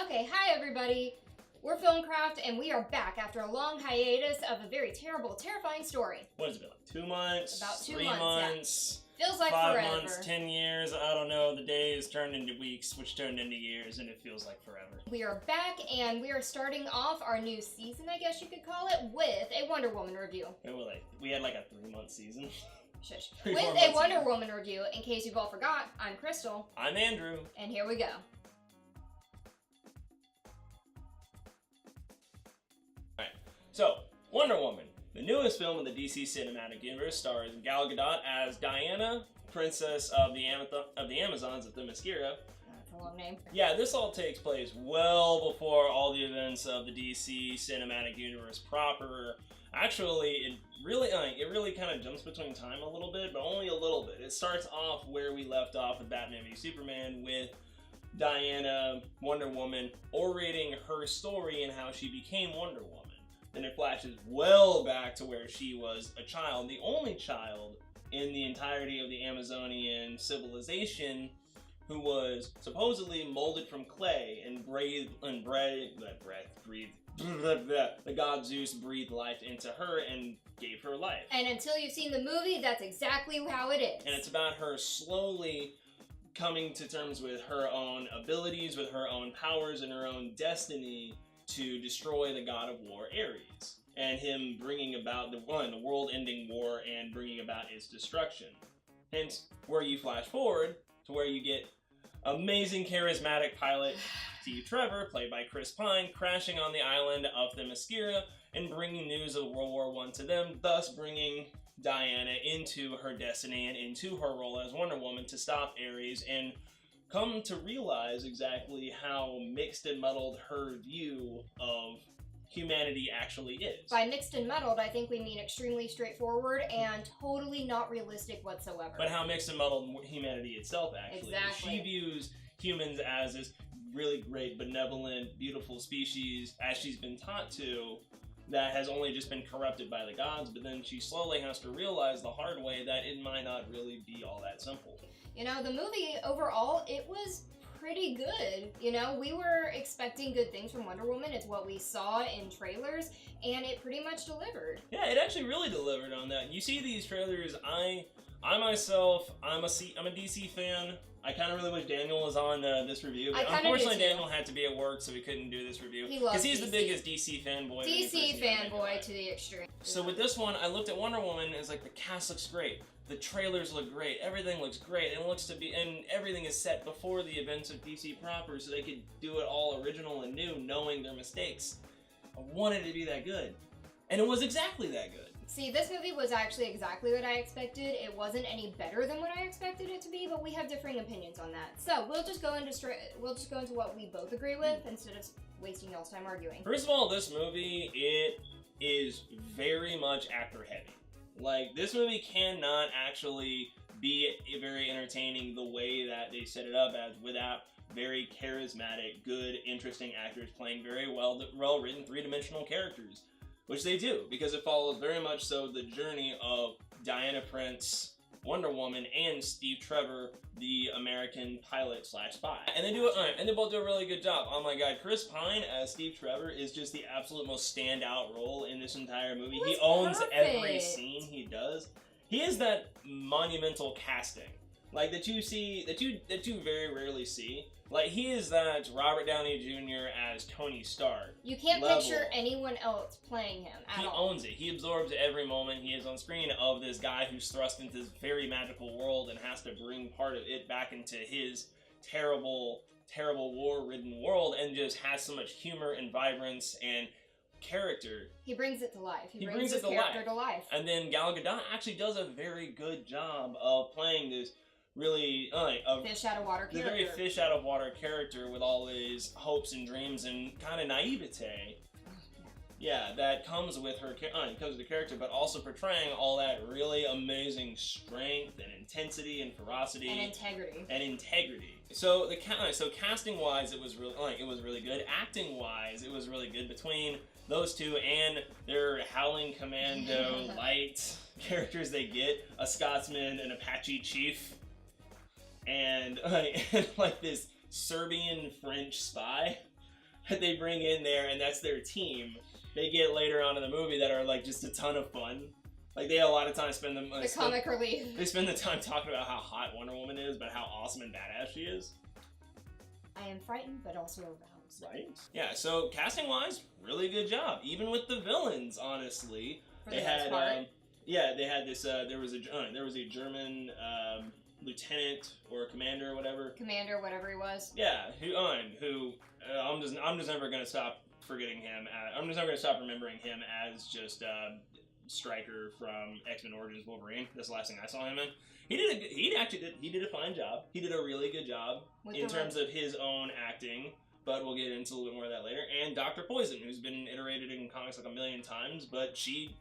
Okay, hi everybody. We're Filmcraft, and we are back after a long hiatus of a very terrible, terrifying story. What has it been, like 2 months? About 2 3 months, yeah. Feels like 5 forever. months, 10 years, I don't know. The days turned into weeks, which turned into years, and it feels like forever. We are back, and we are starting off our new season, I guess you could call it, with a Wonder Woman review. We had like a 3-month season. Shush. 3-4 With a months Wonder ago. Woman review. In case you've all forgot, I'm Crystal. I'm Andrew. And here we go. So, Wonder Woman, the newest film in the DC Cinematic Universe, stars Gal Gadot as Diana, Princess of the Amazons of Themyscira. That's a long name. Yeah, this all takes place well before all the events of the DC Cinematic Universe proper. Actually, it really kind of jumps between time a little bit, but only a little bit. It starts off where we left off with Batman v Superman, with Diana, Wonder Woman, orating her story and how she became Wonder Woman. Then it flashes well back to where she was a child, the only child in the entirety of the Amazonian civilization, who was supposedly molded from clay and the god Zeus breathed life into her and gave her life. And until you've seen the movie, that's exactly how it is. And it's about her slowly coming to terms with her own abilities, with her own powers, and her own destiny to destroy the god of war, Ares, and him bringing about the world-ending war and bringing about its destruction. Hence, where you flash forward to where you get amazing charismatic pilot Steve Trevor, played by Chris Pine, crashing on the island of Themyscira and bringing news of World War I to them, thus bringing Diana into her destiny and into her role as Wonder Woman to stop Ares and come to realize exactly how mixed and muddled her view of humanity actually is. By mixed and muddled, I think we mean extremely straightforward and totally not realistic whatsoever. But how mixed and muddled humanity itself actually is. Exactly. She views humans as this really great, benevolent, beautiful species, as she's been taught to, that has only just been corrupted by the gods, but then she slowly has to realize the hard way that it might not really be all that simple. You know, the movie overall, it was pretty good. You know, we were expecting good things from Wonder Woman. It's what we saw in trailers, and it pretty much delivered. Yeah, it actually really delivered on that. You see these trailers, I myself, I'm a DC fan. I kind of really wish Daniel was on this review, but unfortunately Daniel had to be at work, so we couldn't do this review. Because he's the biggest DC fanboy. DC fanboy to the extreme. So with this one, I looked at Wonder Woman, and it's like, the cast looks great. The trailers look great. Everything looks great. And everything is set before the events of DC proper, so they could do it all original and new, knowing their mistakes. I wanted it to be that good. And it was exactly that good. See, this movie was actually exactly what I expected. It wasn't any better than what I expected it to be, but we have differing opinions on that. So we'll just go into what we both agree with instead of wasting y'all's time arguing. First of all, this movie, it is very much actor heavy. Like, this movie cannot actually be very entertaining the way that they set it up as, without very charismatic, good, interesting actors playing very well-written, three-dimensional characters. Which they do, because it follows very much so the journey of Diana Prince, Wonder Woman, and Steve Trevor, the American pilot / spy. And they both do a really good job. Oh my god, Chris Pine as Steve Trevor is just the absolute most standout role in this entire movie. He owns every scene he does. He is that monumental casting, like that you very rarely see. Like, he is that Robert Downey Jr. as Tony Stark. You can't picture anyone else playing him at all. He owns it. He absorbs every moment he is on screen of this guy who's thrust into this very magical world and has to bring part of it back into his terrible, terrible war-ridden world, and just has so much humor and vibrance and character. He brings it to life. He brings his character to life. And then Gal Gadot actually does a very good job of playing this really fish out of water character. The very fish out of water character with all his hopes and dreams and kind of naivete. Yeah, that comes with her the character, but also portraying all that really amazing strength and intensity and ferocity and integrity. So casting wise, it was really good. Acting wise, it was really good between those two and their Howling Commando light characters they get, a Scotsman, an Apache chief, and like this Serbian French spy. that they bring in there, and that's their team. They get later on in the movie that are like just a ton of fun. Like they have a lot of time spend them. The comic relief. They spend the time talking about how hot Wonder Woman is, but how awesome and badass she is. I am frightened, but also aroused. Right? Yeah. So casting wise, really good job. Even with the villains, honestly, they had. They had this. There was a German lieutenant or commander or whatever. Commander, whatever he was. Yeah, who I'm just never gonna stop forgetting him. I'm just never gonna stop remembering him as just Stryker from X-Men Origins Wolverine. That's the last thing I saw him in. He did a fine job. He did a really good job in terms of his own acting. But we'll get into a little bit more of that later. And Dr. Poison, who's been iterated in comics like a million times, but she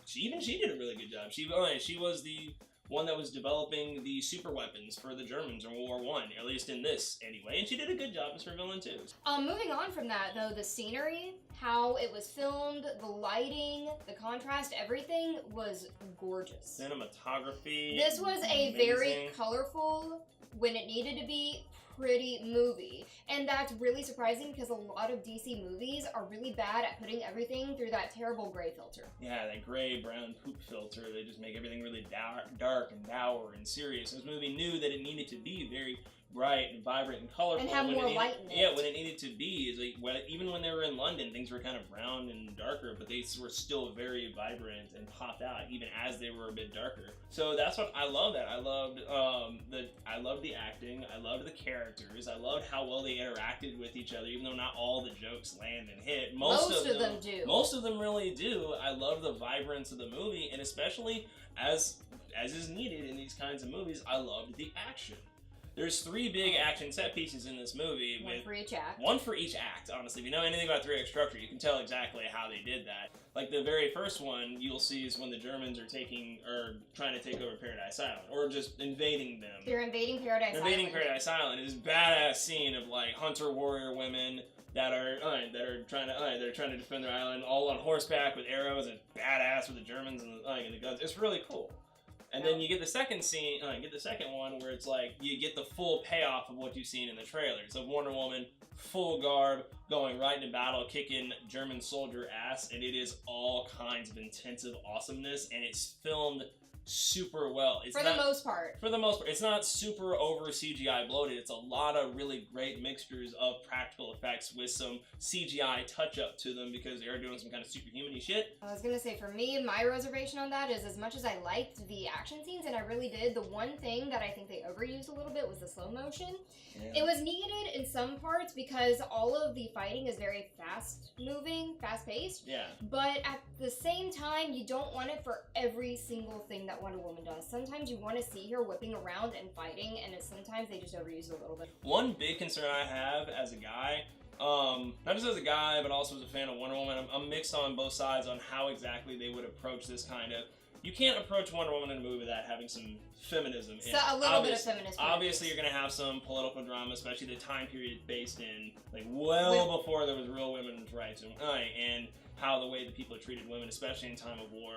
did a really good job. She was the one that was developing the super weapons for the Germans in World War I, at least in this anyway, and she did a good job as her villain too. Moving on from that though, the scenery, how it was filmed, the lighting, the contrast, everything was gorgeous. Cinematography. This was a very colorful, when it needed to be, pretty movie. And that's really surprising because a lot of DC movies are really bad at putting everything through that terrible gray filter. Yeah, that gray-brown poop filter. They just make everything really dark and dour and serious. This movie knew that it needed to be very bright and vibrant and colorful. And have more light in it. Yeah, when it needed to be. Is like, even when they were in London, things were kind of brown and darker, but they were still very vibrant and popped out, even as they were a bit darker. So that's what I love. I loved the acting. I loved the characters. I loved how well they interacted with each other, even though not all the jokes land and hit. Most of them do. Most of them really do. I love the vibrance of the movie, and especially as is needed in these kinds of movies, I loved the action. There's 3 big action set pieces in this movie. One for each act. One for each act, honestly. If you know anything about 3-act structure, you can tell exactly how they did that. Like, the very first one, you'll see is when the Germans are trying to take over Paradise Island, or just invading them. They're invading Paradise Island. Invading Paradise Island is this badass scene of, like, hunter warrior women that are trying to defend their island, all on horseback with arrows, and badass with the Germans and the guns. It's really cool. And then you get the second scene, one where it's like, you get the full payoff of what you've seen in the trailers of Wonder Woman, full garb, going right into battle, kicking German soldier ass, and it is all kinds of intensive awesomeness, and it's filmed super well. For the most part. It's not super over CGI bloated. It's a lot of really great mixtures of practical effects with some CGI touch-up to them because they are doing some kind of superhuman-y shit. I was gonna say, for me, my reservation on that is as much as I liked the action scenes, and I really did, the one thing that I think they overused a little bit was the slow motion. Yeah. It was needed in some parts because all of the fighting is very fast-moving, fast-paced. Yeah. But at the same time, you don't want it for every single thing that Wonder Woman does. Sometimes you want to see her whipping around and fighting, and sometimes they just overuse it a little bit. One big concern I have as a guy, not just as a guy, but also as a fan of Wonder Woman, I'm mixed on both sides on how exactly they would approach this kind of... You can't approach Wonder Woman in a movie without having some feminism in it. A little bit of feminism. Obviously, you're going to have some political drama, especially the time period based in, like, well before there was real women's rights, and how the way that people treated women, especially in time of war.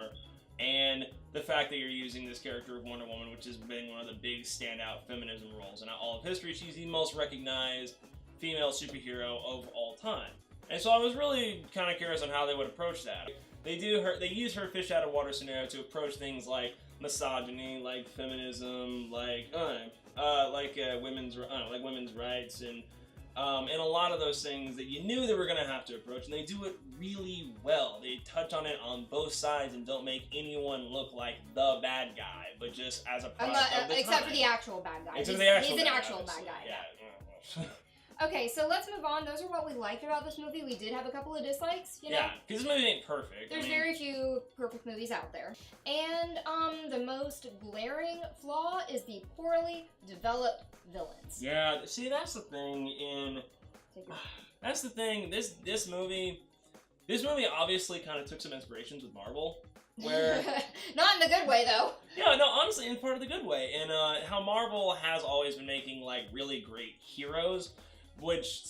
And the fact that you're using this character of Wonder Woman, which has been one of the big standout feminism roles in all of history. She's the most recognized female superhero of all time. And so I was really kind of curious on how they would approach that. They use her fish out of water scenario to approach things like misogyny, like feminism, like women's rights, and a lot of those things that you knew they were going to have to approach, and they do it really well. They touch on it on both sides and don't make anyone look like the bad guy, but just as a product of the except time. for the actual bad guy. He's an actual bad guy. Yeah. Okay, so let's move on. Those are what we liked about this movie. We did have a couple of dislikes, you know? Yeah, because this movie ain't perfect. There's very few perfect movies out there. And the most glaring flaw is the poorly developed villains. Yeah, see, that's the thing That's the thing, this movie obviously kind of took some inspirations with Marvel. Where not in the good way, though. Yeah, no, honestly, in part of the good way. And how Marvel has always been making, like, really great heroes, which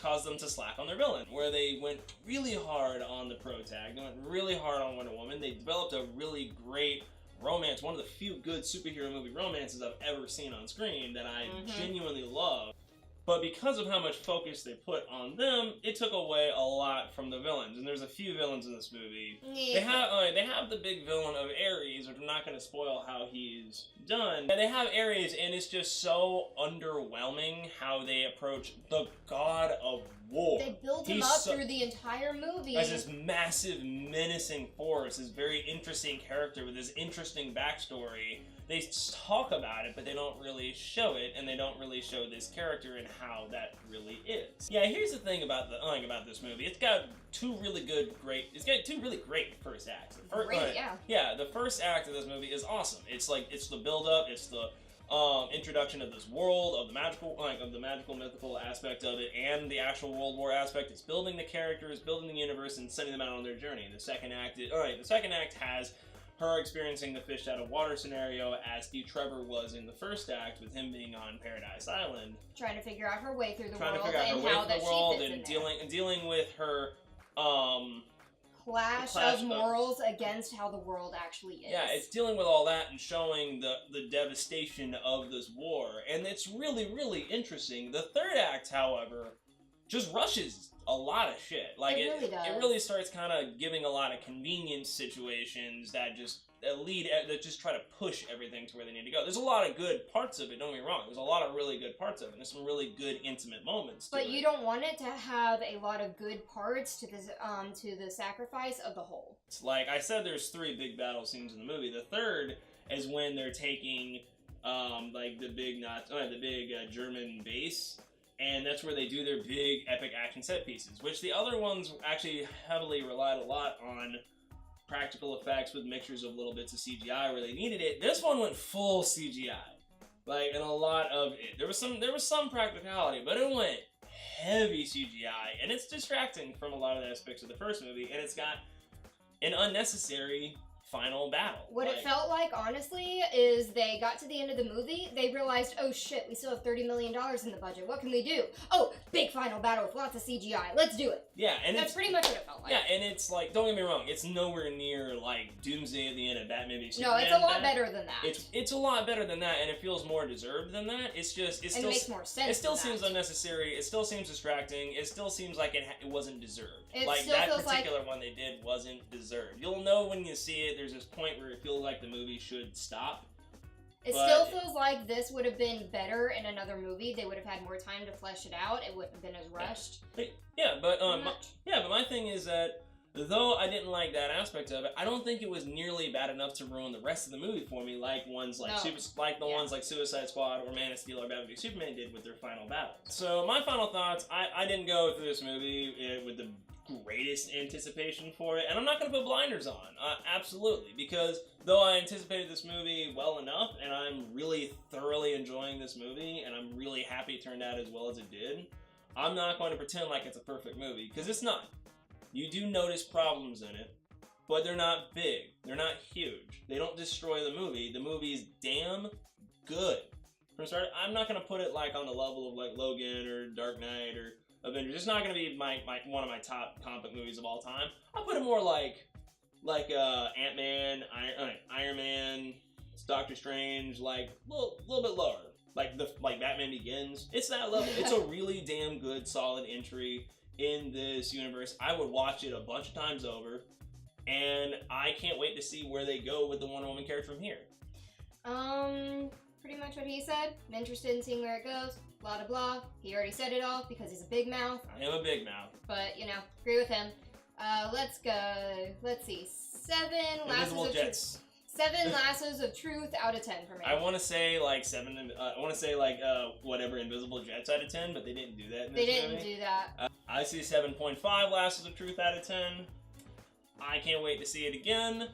caused them to slack on their villain. Where they went really hard on the pro tag, they went really hard on Wonder Woman. They developed a really great romance, one of the few good superhero movie romances I've ever seen on screen that I genuinely love. But because of how much focus they put on them, it took away a lot from the villains. And there's a few villains in this movie. Yeah. They have the big villain of Ares, which I'm not going to spoil how he's done. And they have Ares, and it's just so underwhelming how they approach the god of war. They build him up through the entire movie as this massive, menacing force, this very interesting character with this interesting backstory. They talk about it, but they don't really show it, and they don't really show this character and how that really is. Yeah, here's the thing about this movie. It's got two really great first acts. Yeah, the first act of this movie is awesome. It's the build-up, it's the introduction of this world, of the magical, mythical aspect of it, and the actual World War aspect. It's building the characters, building the universe, and sending them out on their journey. The second act has her experiencing the fish out of water scenario as Steve Trevor was in the first act, with him being on Paradise Island, trying to figure out her way through the world and how that she fits in there. dealing with her clash of morals against how the world actually is. Yeah, it's dealing with all that and showing the devastation of this war, and it's really, really interesting. The third act, however, just rushes a lot of shit. Like it really does. It really starts kind of giving a lot of convenience situations that just try to push everything to where they need to go. There's a lot of good parts of it, don't get me wrong. There's a lot of really good parts of it. There's some really good intimate moments. But you don't want it to have a lot of good parts to the sacrifice of the whole. It's like I said, there's 3 big battle scenes in the movie. The third is when they're taking the big German base. And that's where they do their big epic action set pieces, which the other ones actually heavily relied a lot on practical effects with mixtures of little bits of CGI where they needed it. This one went full CGI, and a lot of it. There was some practicality, but it went heavy CGI, and it's distracting from a lot of the aspects of the first movie, and it's got an unnecessary final battle. What it felt like, honestly, is they got to the end of the movie, they realized, oh shit, we still have $30 million in the budget. What can we do? Oh, big final battle with lots of CGI. Let's do it. Yeah, and that's pretty much what it felt like. Yeah, and it's like, don't get me wrong, it's nowhere near like Doomsday at the end of Batman v Superman. No, it's a lot better than that. It's a lot better than that, and it feels more deserved than that. It makes more sense. It still seems unnecessary. It still seems distracting. It still seems like it wasn't deserved. That particular one they did wasn't deserved. You'll know when you see it. There's this point where it feels like the movie should stop. It still feels like this would have been better in another movie. They would have had more time to flesh it out. It wouldn't have been as rushed. But my thing is that though I didn't like that aspect of it, I don't think it was nearly bad enough to ruin the rest of the movie for me, like ones like ones like Suicide Squad or Man of Steel or Batman v Superman did with their final battle. So my final thoughts: I didn't go through this movie with the greatest anticipation for it, and I'm not going to put blinders on, absolutely, because though I anticipated this movie well enough, and I'm really thoroughly enjoying this movie, and I'm really happy it turned out as well as it did, I'm not going to pretend like it's a perfect movie, because it's not. You do notice problems in it, but they're not big, they're not huge, they don't destroy the movie. The movie is damn good. From start, I'm not going to put it like on the level of like Logan or Dark Knight or Avengers. It's not going to be one of my top comic book movies of all time. I'll put it more like Ant-Man, Iron Man, Doctor Strange, like a little bit lower. Like Batman Begins. It's that level. It's a really damn good, solid entry in this universe. I would watch it a bunch of times over, and I can't wait to see where they go with the Wonder Woman character from here. Pretty much what he said. I'm interested in seeing where it goes. Blah, blah, blah. He already said it all because he's a big mouth. I am a big mouth. But, agree with him. Let's go. Let's see. 7 lassos of truth out of 10 for me. I want to say like 7. I want to say like whatever Invisible Jets out of 10, but they didn't do that. They didn't do that. I see 7.5 lassos of truth out of 10. I can't wait to see it again.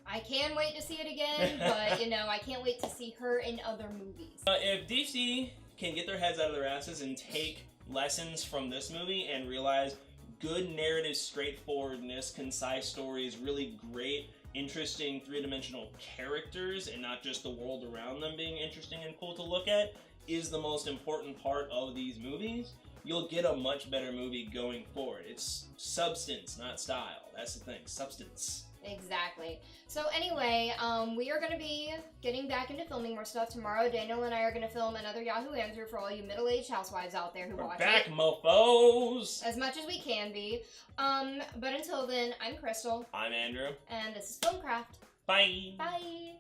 I can wait to see it again, but I can't wait to see her in other movies. If DC can get their heads out of their asses and take lessons from this movie and realize good narrative straightforwardness, concise stories, really great, interesting, three-dimensional characters, and not just the world around them being interesting and cool to look at, is the most important part of these movies, you'll get a much better movie going forward. It's substance, not style. That's the thing. Substance. Exactly. So anyway, we are going to be getting back into filming more stuff tomorrow. Daniel and I are going to film another Yahoo Answer for all you middle-aged housewives out there who We're watch back, it. mofos! As much as we can be. But until then, I'm Crystal. I'm Andrew. And this is Filmcraft. Bye! Bye!